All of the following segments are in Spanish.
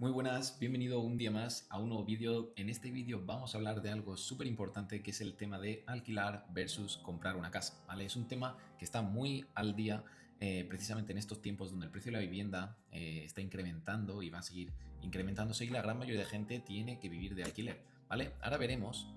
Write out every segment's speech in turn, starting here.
Muy buenas, bienvenido un día más a un nuevo vídeo. En este vídeo vamos a hablar de algo súper importante que es el tema de alquilar versus comprar una casa, ¿vale? Es un tema que está muy al día precisamente en estos tiempos donde el precio de la vivienda está incrementando y va a seguir incrementándose y la gran mayoría de gente tiene que vivir de alquiler, ¿vale? Ahora veremos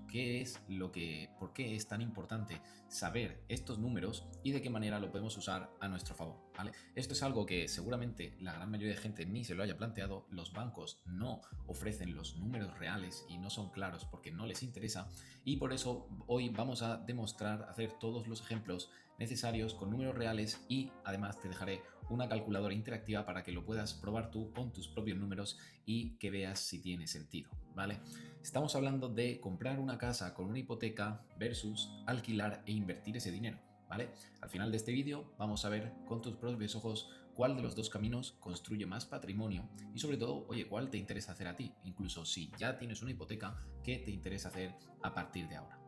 por qué es tan importante saber estos números y de qué manera lo podemos usar a nuestro favor, ¿vale? Esto es algo que seguramente la gran mayoría de gente ni se lo haya planteado. Los bancos no ofrecen los números reales y no son claros porque no les interesa, y por eso hoy vamos a demostrar, hacer todos los ejemplos necesarios con números reales, y además te dejaré una calculadora interactiva para que lo puedas probar tú con tus propios números y que veas si tiene sentido, ¿vale? Estamos hablando de comprar una casa con una hipoteca versus alquilar e invertir ese dinero, ¿vale? Al final de este vídeo vamos a ver con tus propios ojos cuál de los dos caminos construye más patrimonio y sobre todo, oye, cuál te interesa hacer a ti. Incluso si ya tienes una hipoteca, ¿qué te interesa hacer a partir de ahora?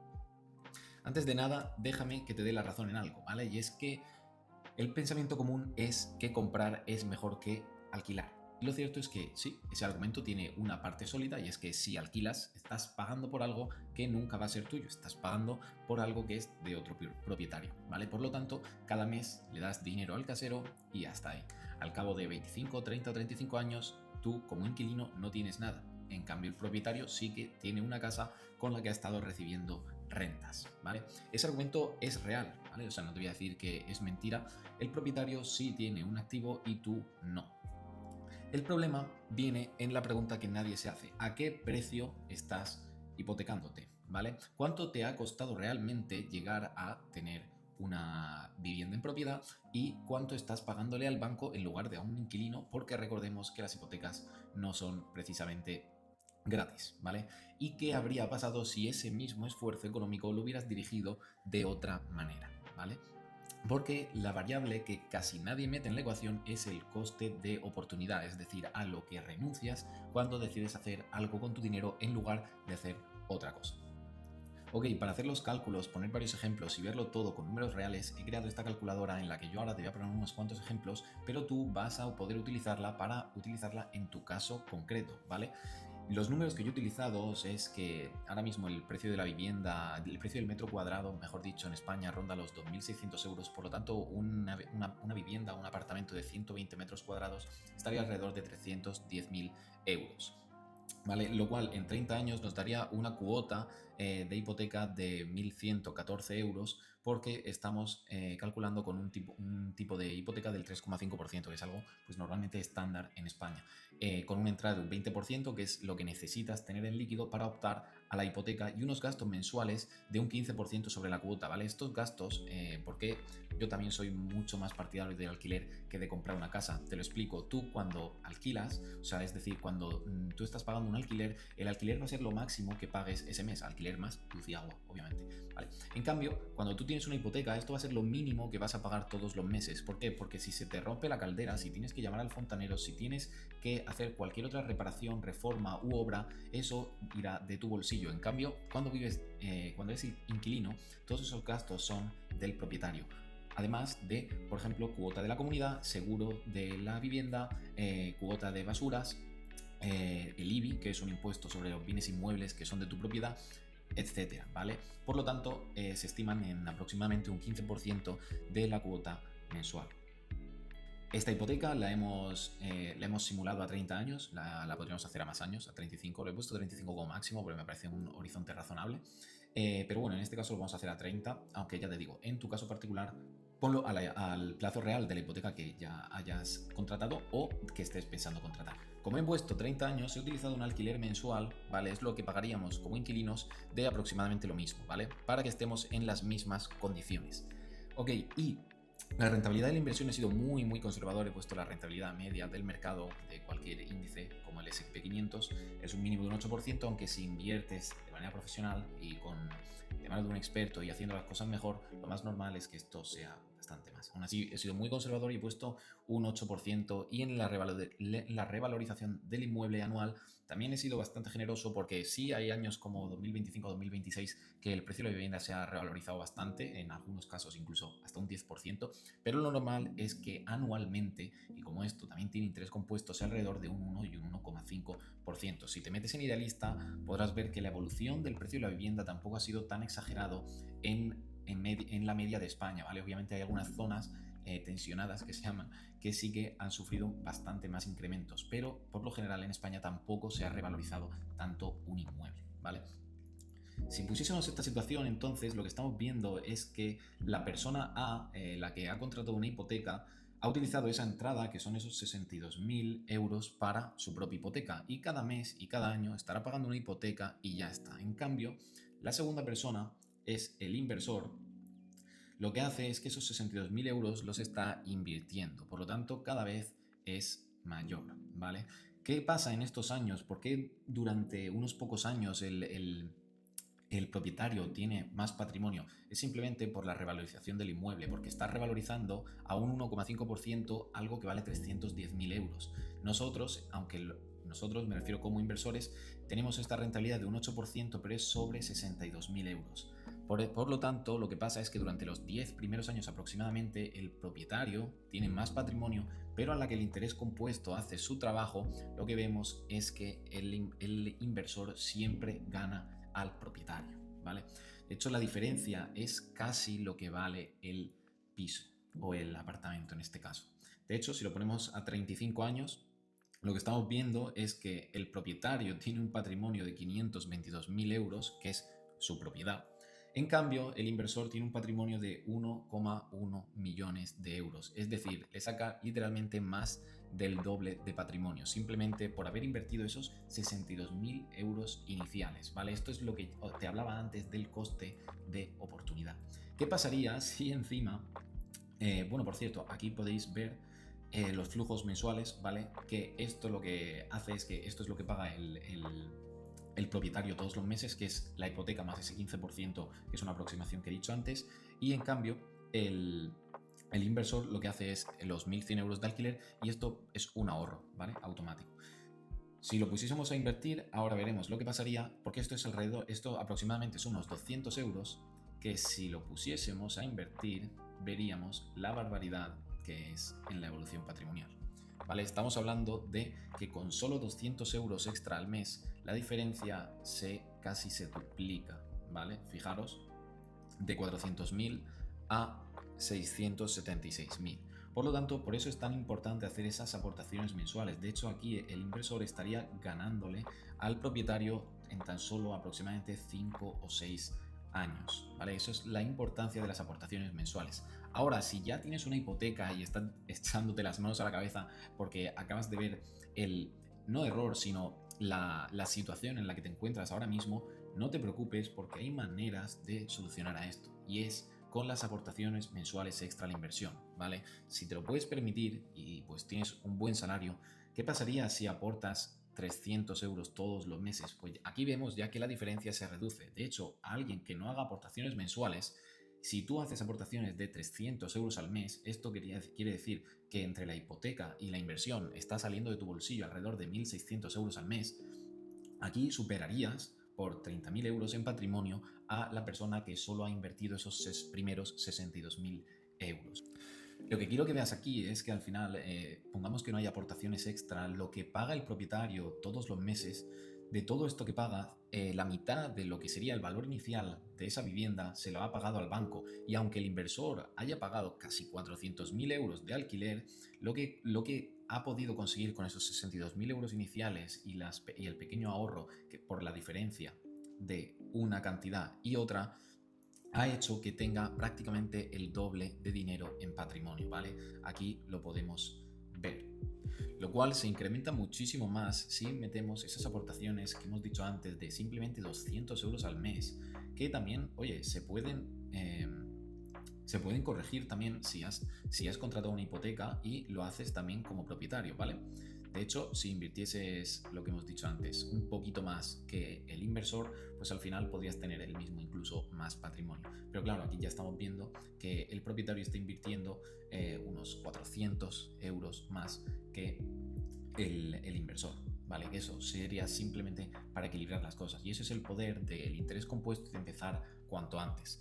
Antes de nada, déjame que te dé la razón en algo, ¿vale? Y es que el pensamiento común es que comprar es mejor que alquilar. Y lo cierto es que sí, ese argumento tiene una parte sólida, y es que si alquilas estás pagando por algo que nunca va a ser tuyo, estás pagando por algo que es de otro propietario, ¿vale? Por lo tanto, cada mes le das dinero al casero y hasta ahí. Al cabo de 25, 30 o 35 años, tú como inquilino no tienes nada. En cambio, el propietario sí que tiene una casa con la que ha estado recibiendo rentas, ¿vale? Ese argumento es real, ¿vale? O sea, no te voy a decir que es mentira. El propietario sí tiene un activo y tú no. El problema viene en la pregunta que nadie se hace: ¿a qué precio estás hipotecándote? ¿Vale? ¿Cuánto te ha costado realmente llegar a tener una vivienda en propiedad y cuánto estás pagándole al banco en lugar de a un inquilino? Porque recordemos que las hipotecas no son precisamente gratis, ¿vale? ¿Y qué habría pasado si ese mismo esfuerzo económico lo hubieras dirigido de otra manera, ¿vale? Porque la variable que casi nadie mete en la ecuación es el coste de oportunidad, es decir, a lo que renuncias cuando decides hacer algo con tu dinero en lugar de hacer otra cosa. Ok, para hacer los cálculos, poner varios ejemplos y verlo todo con números reales, he creado esta calculadora en la que yo ahora te voy a poner unos cuantos ejemplos, pero tú vas a poder utilizarla para utilizarla en tu caso concreto, ¿vale? Los números que yo he utilizado es que ahora mismo el precio de la vivienda, el precio del metro cuadrado, mejor dicho, en España ronda los 2.600 euros, por lo tanto una vivienda, un apartamento de 120 metros cuadrados estaría alrededor de 310.000 euros. ¿Vale? Lo cual en 30 años nos daría una cuota de hipoteca de 1.114 euros, porque estamos calculando con un tipo de hipoteca del 3,5%, que es algo pues normalmente estándar en España, con una entrada de un 20%, que es lo que necesitas tener en líquido para optar a la hipoteca, y unos gastos mensuales de un 15% sobre la cuota, ¿vale? Estos gastos, porque yo también soy mucho más partidario del alquiler que de comprar una casa. Te lo explico. Tú cuando alquilas, o sea, es decir, cuando tú estás pagando un alquiler, el alquiler va a ser lo máximo que pagues ese mes. Alquiler más luz y agua, obviamente, ¿vale? En cambio, cuando tú tienes una hipoteca, esto va a ser lo mínimo que vas a pagar todos los meses. ¿Por qué? Porque si se te rompe la caldera, si tienes que llamar al fontanero, si tienes que hacer cualquier otra reparación, reforma u obra, eso irá de tu bolsillo. En cambio, cuando eres inquilino, todos esos gastos son del propietario. Además de, por ejemplo, cuota de la comunidad, seguro de la vivienda, cuota de basuras, el IBI, que es un impuesto sobre los bienes inmuebles que son de tu propiedad, etcétera, ¿vale? Por lo tanto, se estiman en aproximadamente un 15% de la cuota mensual. Esta hipoteca la hemos simulado a 30 años, la podríamos hacer a más años, a 35. Lo he puesto 35 como máximo porque me parece un horizonte razonable. Pero bueno, en este caso lo vamos a hacer a 30, aunque ya te digo, en tu caso particular, ponlo al plazo real de la hipoteca que ya hayas contratado o que estés pensando contratar. Como he puesto 30 años, he utilizado un alquiler mensual, ¿vale? Es lo que pagaríamos como inquilinos, de aproximadamente lo mismo, ¿vale? Para que estemos en las mismas condiciones. Ok, y la rentabilidad de la inversión ha sido muy conservador. He puesto la rentabilidad media del mercado de cualquier índice, como el S&P 500, es un mínimo de un 8%, aunque si inviertes de manera profesional y de mano de un experto y haciendo las cosas mejor, lo más normal es que esto sea bastante más. Aún así, he sido muy conservador y he puesto un 8%, y en la revalorización del inmueble anual también he sido bastante generoso, porque sí hay años como 2025-2026 que el precio de la vivienda se ha revalorizado bastante, en algunos casos incluso hasta un 10%, pero lo normal es que anualmente, y como esto también tiene interés compuesto, sea alrededor de un 1 y un 1,5%. Si te metes en Idealista, podrás ver que la evolución del precio de la vivienda tampoco ha sido tan exagerado en la media de España, ¿vale? Obviamente hay algunas zonas tensionadas que se llaman, que sí que han sufrido bastante más incrementos, pero por lo general en España tampoco se ha revalorizado tanto un inmueble, ¿vale? Si pusiésemos esta situación, entonces lo que estamos viendo es que la persona A, la que ha contratado una hipoteca, ha utilizado esa entrada, que son esos 62.000 euros, para su propia hipoteca, y cada mes y cada año estará pagando una hipoteca y ya está. En cambio, la segunda persona es el inversor. Lo que hace es que esos 62.000 euros los está invirtiendo, por lo tanto cada vez es mayor, ¿vale? ¿Qué pasa en estos años? ¿Por qué durante unos pocos años el propietario tiene más patrimonio? Es simplemente por la revalorización del inmueble, porque está revalorizando a un 1,5% algo que vale 310.000 euros. Nosotros, nosotros, me refiero como inversores, tenemos esta rentabilidad de un 8%, pero es sobre 62.000 euros. Por lo tanto, lo que pasa es que durante los 10 primeros años aproximadamente, el propietario tiene más patrimonio, pero a la que el interés compuesto hace su trabajo, lo que vemos es que el inversor siempre gana al propietario, ¿vale? De hecho, la diferencia es casi lo que vale el piso o el apartamento en este caso. De hecho, si lo ponemos a 35 años, lo que estamos viendo es que el propietario tiene un patrimonio de 522.000 euros, que es su propiedad. En cambio, el inversor tiene un patrimonio de 1,1 millones de euros, es decir, le saca literalmente más del doble de patrimonio, simplemente por haber invertido esos 62.000 euros iniciales, ¿vale? Esto es lo que te hablaba antes del coste de oportunidad. ¿Qué pasaría si encima, bueno, por cierto, aquí podéis ver los flujos mensuales, ¿vale? Que esto lo que hace es que esto es lo que paga el propietario todos los meses, que es la hipoteca más ese 15%, que es una aproximación que he dicho antes, y en cambio el inversor lo que hace es los 1.100 euros de alquiler, y esto es un ahorro, ¿vale? Automático. Si lo pusiésemos a invertir, ahora veremos lo que pasaría, porque esto aproximadamente son unos 200 euros, que si lo pusiésemos a invertir, veríamos la barbaridad que es en la evolución patrimonial. ¿Vale? Estamos hablando de que con solo 200 euros extra al mes, la diferencia casi se duplica, ¿vale? Fijaros, de 400.000 a 676.000. Por lo tanto, por eso es tan importante hacer esas aportaciones mensuales. De hecho, aquí el inversor estaría ganándole al propietario en tan solo aproximadamente 5 o 6 años, ¿vale? Eso es la importancia de las aportaciones mensuales. Ahora, si ya tienes una hipoteca y estás echándote las manos a la cabeza porque acabas de ver no error, sino la situación en la que te encuentras ahora mismo, no te preocupes, porque hay maneras de solucionar a esto, y es con las aportaciones mensuales extra a la inversión, ¿vale? Si te lo puedes permitir y pues tienes un buen salario, ¿qué pasaría si aportas 300 euros todos los meses? Pues aquí vemos ya que la diferencia se reduce. De hecho, a alguien que no haga aportaciones mensuales, si tú haces aportaciones de 300 euros al mes, esto quiere decir que entre la hipoteca y la inversión está saliendo de tu bolsillo alrededor de 1.600 euros al mes. Aquí superarías por 30.000 euros en patrimonio a la persona que solo ha invertido esos primeros 62.000 euros. Lo que quiero que veas aquí es que al final, pongamos que no hay aportaciones extra, lo que paga el propietario todos los meses, de todo esto que paga, la mitad de lo que sería el valor inicial de esa vivienda se lo ha pagado al banco, y aunque el inversor haya pagado casi 400.000 euros de alquiler, lo que ha podido conseguir con esos 62.000 euros iniciales y el pequeño ahorro que por la diferencia de una cantidad y otra, ha hecho que tenga prácticamente el doble de dinero en patrimonio, ¿vale? Aquí lo podemos ver. Lo cual se incrementa muchísimo más si metemos esas aportaciones que hemos dicho antes de simplemente 200 euros al mes, que también, oye, se pueden corregir también si has contratado una hipoteca y lo haces también como propietario, ¿vale? De hecho, si invirtieses lo que hemos dicho antes, un poquito más que el inversor, pues al final podrías tener el mismo, incluso más patrimonio. Pero claro, aquí ya estamos viendo que el propietario está invirtiendo unos 400 euros más que el inversor, ¿vale? Que eso sería simplemente para equilibrar las cosas. Y ese es el poder del interés compuesto, de empezar cuanto antes.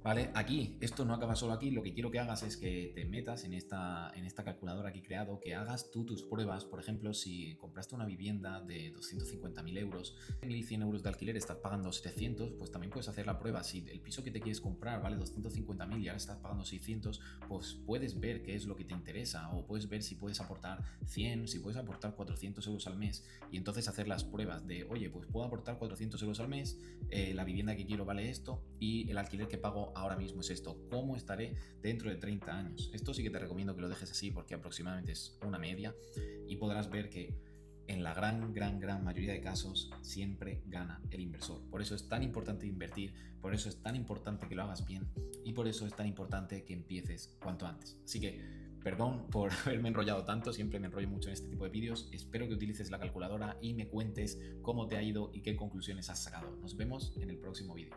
Vale, aquí, esto no acaba solo aquí, lo que quiero que hagas es que te metas en esta calculadora que he creado, que hagas tú tus pruebas. Por ejemplo, si compraste una vivienda de 250.000 euros, 1.100 euros de alquiler, estás pagando 700, pues también puedes hacer la prueba. Si el piso que te quieres comprar vale 250.000 y ahora estás pagando 600, pues puedes ver qué es lo que te interesa, o puedes ver si puedes aportar 100, si puedes aportar 400 euros al mes, y entonces hacer las pruebas de, oye, pues puedo aportar 400 euros al mes, la vivienda que quiero vale esto y el alquiler que pago ahora mismo es esto. ¿Cómo estaré dentro de 30 años? Esto sí que te recomiendo que lo dejes así porque aproximadamente es una media y podrás ver que en la gran mayoría de casos siempre gana el inversor. Por eso es tan importante invertir, por eso es tan importante que lo hagas bien y por eso es tan importante que empieces cuanto antes. Así que perdón por haberme enrollado tanto, siempre me enrollo mucho en este tipo de vídeos. Espero que utilices la calculadora y me cuentes cómo te ha ido y qué conclusiones has sacado. Nos vemos en el próximo vídeo.